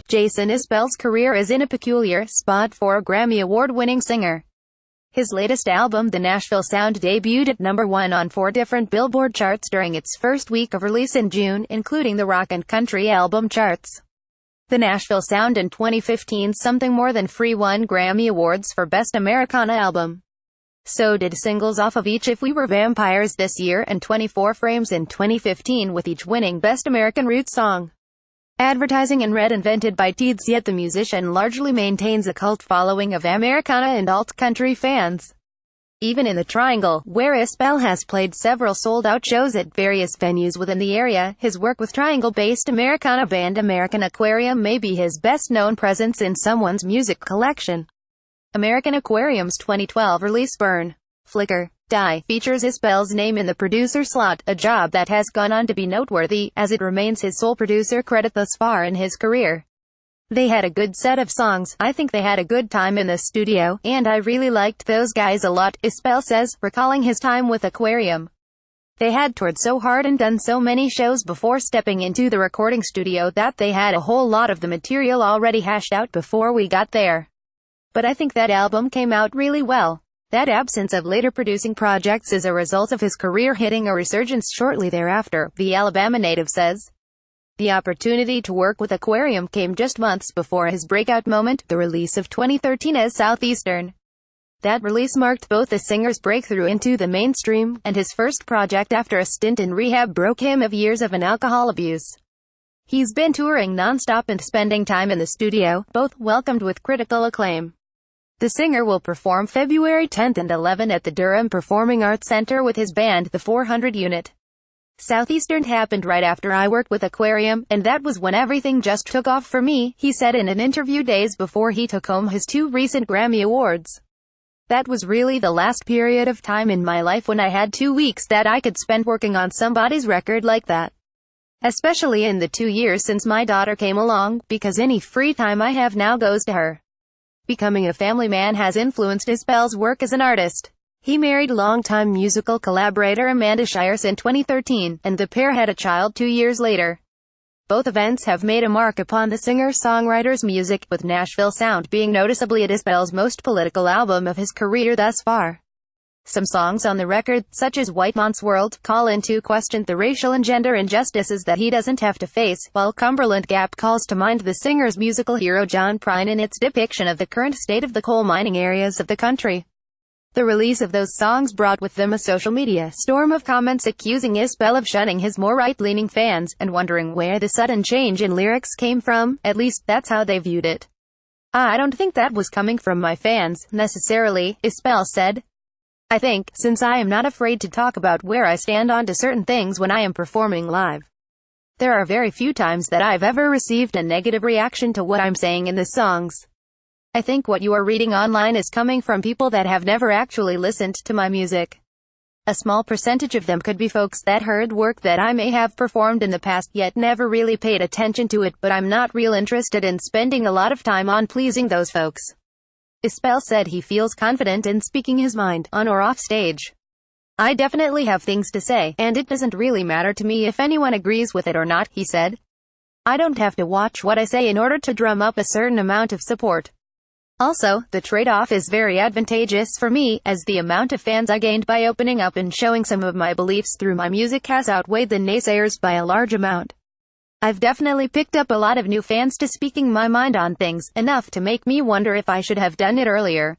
Jason Isbell's career is in a peculiar spot for a Grammy Award-winning singer. His latest album, The Nashville Sound, debuted at #1 on 4 different Billboard charts during its first week of release in June, including the rock and country album charts. The Nashville Sound in 2015 something more than won Grammy Awards for Best Americana Album. So did singles off of each If We Were Vampires this year and 24 Frames in 2015, with each winning Best American Roots Song. Advertising and Red invented by Teeds, yet the musician largely maintains a cult following of Americana and alt-country fans. Even in the Triangle, where Isbell has played several sold-out shows at various venues within the area, his work with Triangle-based Americana band American Aquarium may be his best-known presence in someone's music collection. American Aquarium's 2012 release Burn, Flicker, Die features Isbell's name in the producer slot, a job that has gone on to be noteworthy, as it remains his sole producer credit thus far in his career. They had a good set of songs, I think they had a good time in the studio, and I really liked those guys a lot, Isbell says, recalling his time with Aquarium. They had toured so hard and done so many shows before stepping into the recording studio that they had a whole lot of the material already hashed out before we got there. But I think that album came out really well. That absence of later producing projects is a result of his career hitting a resurgence shortly thereafter, the Alabama native says. The opportunity to work with Aquarium came just months before his breakout moment, the release of 2013 as Southeastern. That release marked both the singer's breakthrough into the mainstream, and his first project after a stint in rehab broke him of years of an alcohol abuse. He's been touring non-stop and spending time in the studio, both welcomed with critical acclaim. The singer will perform February 10th and 11th at the Durham Performing Arts Center with his band, the 400 Unit. Southeastern happened right after I worked with Aquarium, and that was when everything just took off for me, he said in an interview days before he took home his 2 recent Grammy Awards. That was really the last period of time in my life when I had 2 weeks that I could spend working on somebody's record like that. Especially in the 2 years since my daughter came along, because any free time I have now goes to her. Becoming a family man has influenced Isbell's work as an artist. He married longtime musical collaborator Amanda Shires in 2013, and the pair had a child 2 years later. Both events have made a mark upon the singer-songwriter's music, with Nashville Sound being noticeably Isbell's most political album of his career thus far. Some songs on the record, such as White Mont's World, call into question the racial and gender injustices that he doesn't have to face, while Cumberland Gap calls to mind the singer's musical hero John Prine in its depiction of the current state of the coal mining areas of the country. The release of those songs brought with them a social media storm of comments accusing Isbell of shunning his more right-leaning fans, and wondering where the sudden change in lyrics came from. At least, that's how they viewed it. I don't think that was coming from my fans, necessarily, Isbell said. I think, since I am not afraid to talk about where I stand on to certain things when I am performing live, there are very few times that I've ever received a negative reaction to what I'm saying in the songs. I think what you are reading online is coming from people that have never actually listened to my music. A small percentage of them could be folks that heard work that I may have performed in the past yet never really paid attention to it, but I'm not real interested in spending a lot of time on pleasing those folks. Isbell said he feels confident in speaking his mind, on or off stage. I definitely have things to say, and it doesn't really matter to me if anyone agrees with it or not, he said. I don't have to watch what I say in order to drum up a certain amount of support. Also, the trade-off is very advantageous for me, as the amount of fans I gained by opening up and showing some of my beliefs through my music has outweighed the naysayers by a large amount. I've definitely picked up a lot of new fans to speaking my mind on things, enough to make me wonder if I should have done it earlier.